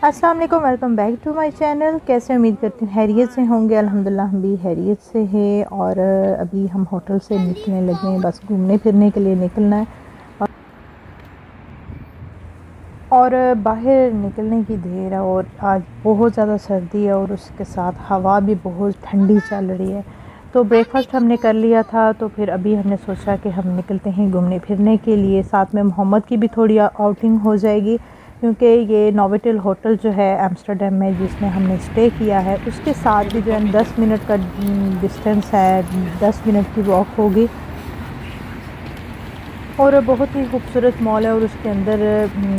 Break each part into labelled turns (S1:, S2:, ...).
S1: अस्सलाम वालेकुम, welcome back to my channel. कैसे उम्मीद करती हूँ खैरियत से होंगे। अल्हम्दुलिल्लाह हम भी खैरियत से हैं। और अभी हम होटल से निकलने लगे हैं, बस घूमने फिरने के लिए निकलना है। और बाहर निकलने की देर है और आज बहुत ज़्यादा सर्दी है और उसके साथ हवा भी बहुत ठंडी चल रही है। तो ब्रेकफास्ट हमने कर लिया था, तो फिर अभी हमने सोचा कि हम निकलते हैं घूमने फिरने के लिए। साथ में मोहम्मद की भी थोड़ी आउटिंग हो जाएगी, क्योंकि ये नोवोटेल होटल जो है एम्स्टर्डम में जिसमें हमने स्टे किया है, उसके साथ भी जो है 10 मिनट का डिस्टेंस है, 10 मिनट की वॉक होगी। और बहुत ही खूबसूरत मॉल है और उसके अंदर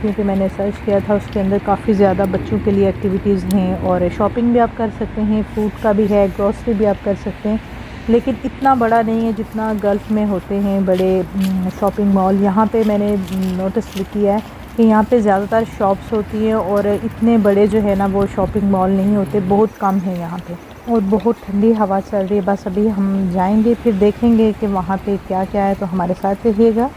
S1: क्योंकि मैंने सर्च किया था, उसके अंदर काफ़ी ज़्यादा बच्चों के लिए एक्टिविटीज़ हैं और शॉपिंग भी आप कर सकते हैं, फूड का भी है, ग्रॉसरी भी आप कर सकते हैं। लेकिन इतना बड़ा नहीं है जितना गल्फ़ में होते हैं बड़े शॉपिंग मॉल। यहाँ पे मैंने नोटिस भी किया है कि यहाँ पे ज़्यादातर शॉप्स होती हैं और इतने बड़े जो है ना वो शॉपिंग मॉल नहीं होते, बहुत कम है यहाँ पे। और बहुत ठंडी हवा चल रही है। बस अभी हम जाएंगे फिर देखेंगे कि वहाँ पे क्या क्या है, तो हमारे साथ रहिएगा।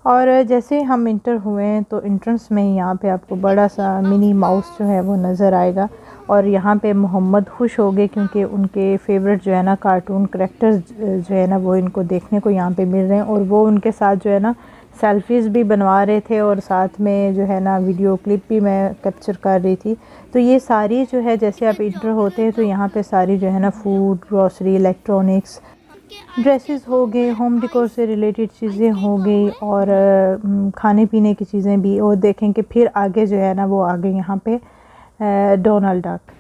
S1: और जैसे ही हम इंटर हुए हैं तो एंट्रेंस में ही यहाँ पे आपको बड़ा सा मिनी माउस जो है वो नज़र आएगा। और यहाँ पे मोहम्मद खुश हो गए क्योंकि उनके फेवरेट जो है ना कार्टून करैक्टर्स जो है ना वो इनको देखने को यहाँ पे मिल रहे हैं। और वो उनके साथ जो है ना सेल्फ़ीज़ भी बनवा रहे थे और साथ में जो है ना वीडियो क्लिप भी मैं कैप्चर कर रही थी। तो ये सारी जो है, जैसे आप इंटर होते हैं तो यहाँ पे सारी जो है ना फूड, ग्रॉसरी, इलेक्ट्रॉनिक्स, ड्रेसेस हो गए, होम डेकोर से रिलेटेड चीज़ें हो गई और खाने पीने की चीज़ें भी। और देखें कि फिर आगे जो है ना वो आगे यहाँ पे डोनाल्ड डक।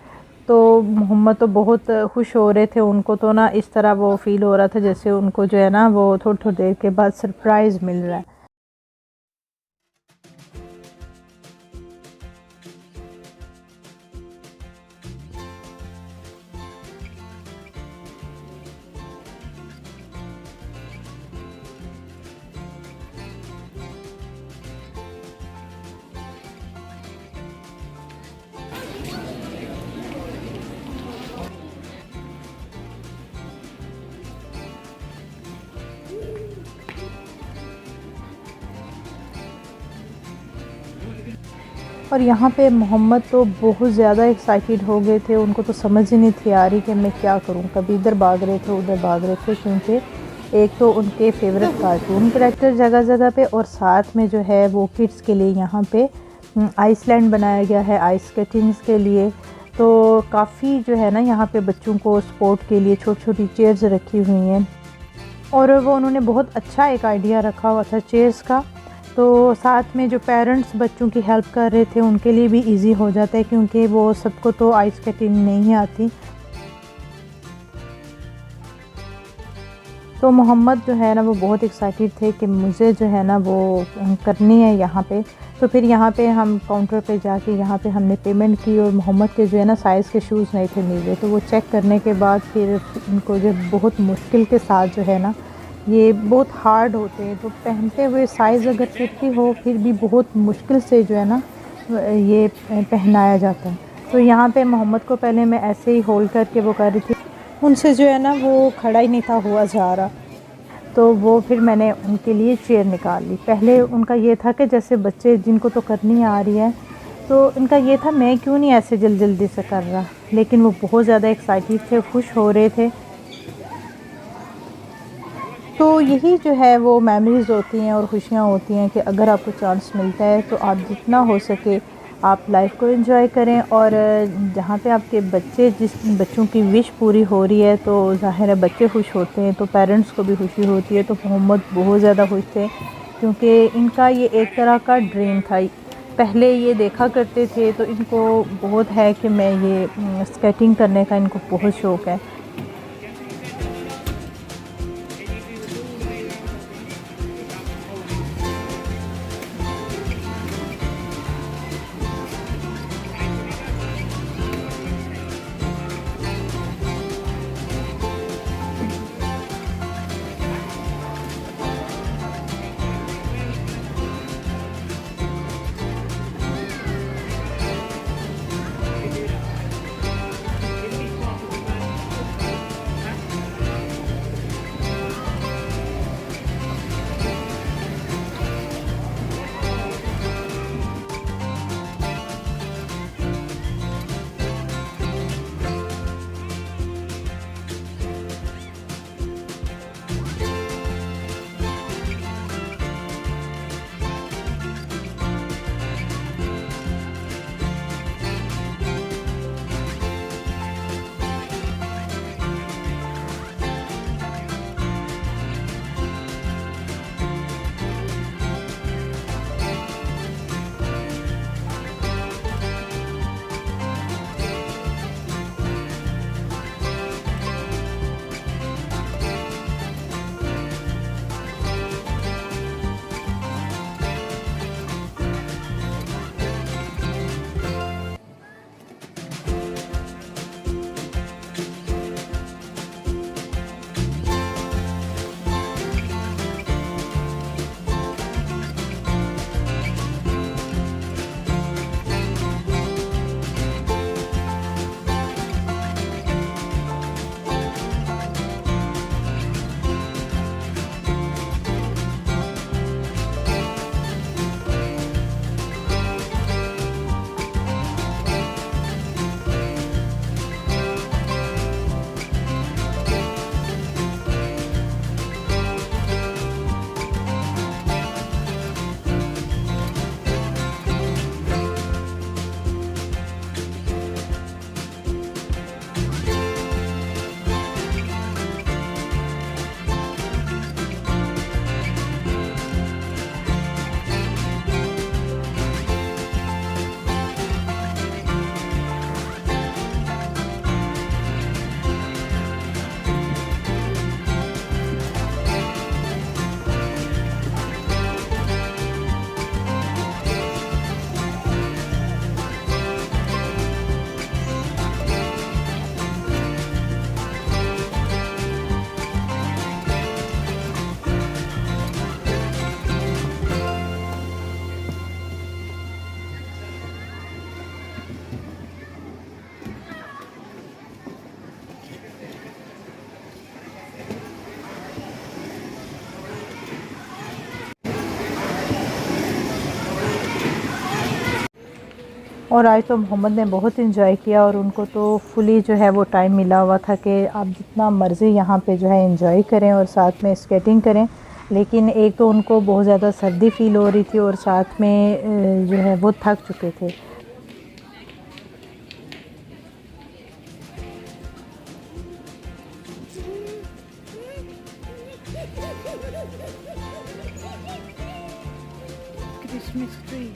S1: तो मोहम्मद तो बहुत खुश हो रहे थे, उनको तो ना इस तरह वो फ़ील हो रहा था जैसे उनको जो है ना वो थोड़ी थोड़ी देर के बाद सरप्राइज़ मिल रहा है। और यहाँ पे मोहम्मद तो बहुत ज़्यादा एक्साइटेड हो गए थे, उनको तो समझ ही नहीं थी आ रही कि मैं क्या करूँ। कभी इधर भाग रहे थे, उधर भाग रहे थे, क्योंकि एक तो उनके फेवरेट कार्टून कैरेक्टर जगह जगह पे और साथ में जो है वो किड्स के लिए यहाँ पे आइसलैंड बनाया गया है आइस स्केटिंग्स के लिए। तो काफ़ी जो है ना यहाँ पे बच्चों को स्पोर्ट के लिए छोटी छोटी चेयर्स रखी हुई हैं। और वो उन्होंने बहुत अच्छा एक आइडिया रखा हुआ था चेयर्स का। तो साथ में जो पेरेंट्स बच्चों की हेल्प कर रहे थे उनके लिए भी इजी हो जाता है, क्योंकि वो सबको तो आइस स्केटिंग नहीं आती। तो मोहम्मद जो है ना वो बहुत एक्साइटेड थे कि मुझे जो है ना वो करनी है यहाँ पे। तो फिर यहाँ पे हम काउंटर पे जाके यहाँ पे हमने पेमेंट की और मोहम्मद के जो है ना साइज़ के शूज़ नहीं थे मिल रहे, तो वो चेक करने के बाद फिर इनको जो बहुत मुश्किल के साथ जो है ना, ये बहुत हार्ड होते हैं तो पहनते हुए साइज़ अगर फिट भी हो फिर भी बहुत मुश्किल से जो है ना ये पहनाया जाता है। तो यहाँ पे मोहम्मद को पहले मैं ऐसे ही होल्ड करके वो कर रही थी, उनसे जो है ना वो खड़ा ही नहीं था हुआ जा रहा। तो वो फिर मैंने उनके लिए चेयर निकाल ली। पहले उनका ये था कि जैसे बच्चे जिनको तो करनी आ रही है, तो इनका ये था मैं क्यों नहीं ऐसे जल्दी जल्दी से कर रहा। लेकिन वो बहुत ज़्यादा एक्साइटेड थे, खुश हो रहे थे। तो यही जो है वो मेमोरीज़ होती हैं और खुशियाँ होती हैं कि अगर आपको चांस मिलता है तो आप जितना हो सके आप लाइफ को एंजॉय करें। और जहाँ पे आपके बच्चे, जिस बच्चों की विश पूरी हो रही है तो ज़ाहिर है बच्चे खुश होते हैं, तो पेरेंट्स को भी खुशी होती है। तो मोहम्मद बहुत ज़्यादा खुश थे क्योंकि इनका ये एक तरह का ड्रीम था। पहले ये देखा करते थे तो इनको बहुत है कि मैं ये स्केटिंग करने का इनको बहुत शौक़ है। और आज तो मोहम्मद ने बहुत इंजॉय किया और उनको तो फुली जो है वो टाइम मिला हुआ था कि आप जितना मर्ज़ी यहाँ पे जो है इंजॉय करें और साथ में स्केटिंग करें। लेकिन एक तो उनको बहुत ज़्यादा सर्दी फ़ील हो रही थी और साथ में जो है वो थक चुके थे। Christmas tree.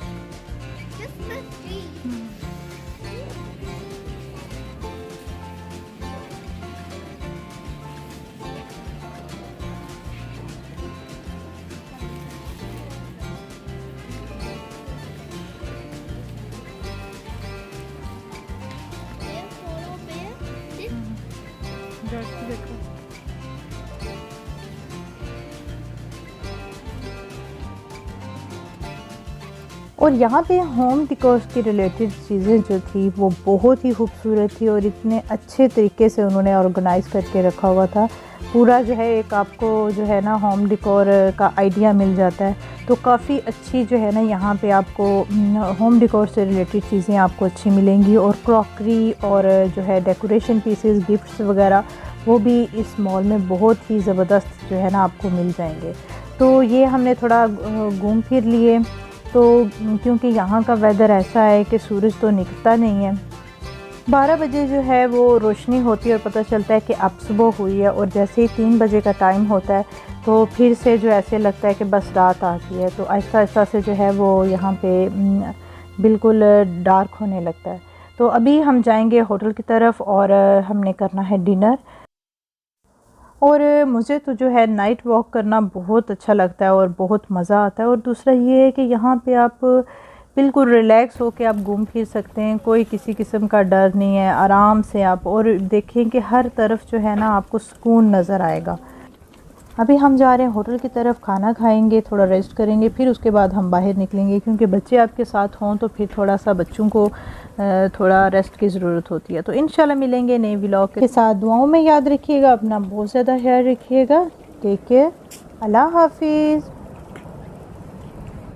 S1: और यहाँ पे होम डेकोर की रिलेटेड चीज़ें जो थी वो बहुत ही खूबसूरत थी और इतने अच्छे तरीके से उन्होंने ऑर्गेनाइज़ करके रखा हुआ था। पूरा जो है एक आपको जो है ना होम डेकोर का आइडिया मिल जाता है। तो काफ़ी अच्छी जो है ना यहाँ पे आपको होम डेकोर से रिलेटेड चीज़ें आपको अच्छी मिलेंगी और क्रॉकरी और जो है डेकोरेशन पीसेस, गिफ्ट्स वगैरह वो भी इस मॉल में बहुत ही ज़बरदस्त जो है ना आपको मिल जाएंगे। तो ये हमने थोड़ा घूम फिर लिए। तो क्योंकि यहाँ का वेदर ऐसा है कि सूरज तो निकलता नहीं है, 12 बजे जो है वो रोशनी होती है और पता चलता है कि अब सुबह हुई है। और जैसे ही 3 बजे का टाइम होता है तो फिर से जो ऐसे लगता है कि बस रात आ गई है। तो आहिस्ता आहिस्ता से जो है वो यहाँ पे बिल्कुल डार्क होने लगता है। तो अभी हम जाएंगे होटल की तरफ और हमने करना है डिनर। और मुझे तो जो है नाइट वॉक करना बहुत अच्छा लगता है और बहुत मज़ा आता है। और दूसरा ये है कि यहाँ पे आप बिल्कुल रिलैक्स हो के आप घूम फिर सकते हैं, कोई किसी किस्म का डर नहीं है, आराम से आप। और देखें कि हर तरफ जो है ना आपको सुकून नज़र आएगा। अभी हम जा रहे हैं होटल की तरफ, खाना खाएंगे, थोड़ा रेस्ट करेंगे, फिर उसके बाद हम बाहर निकलेंगे क्योंकि बच्चे आपके साथ हों तो फिर थोड़ा सा बच्चों को थोड़ा रेस्ट की ज़रूरत होती है। तो इंशाल्लाह मिलेंगे नए व्लॉग के साथ। दुआओं में याद रखिएगा, अपना बहुत ज़्यादा ख्याल रखिएगा। टेक केयर, अल्लाह हाफिज़।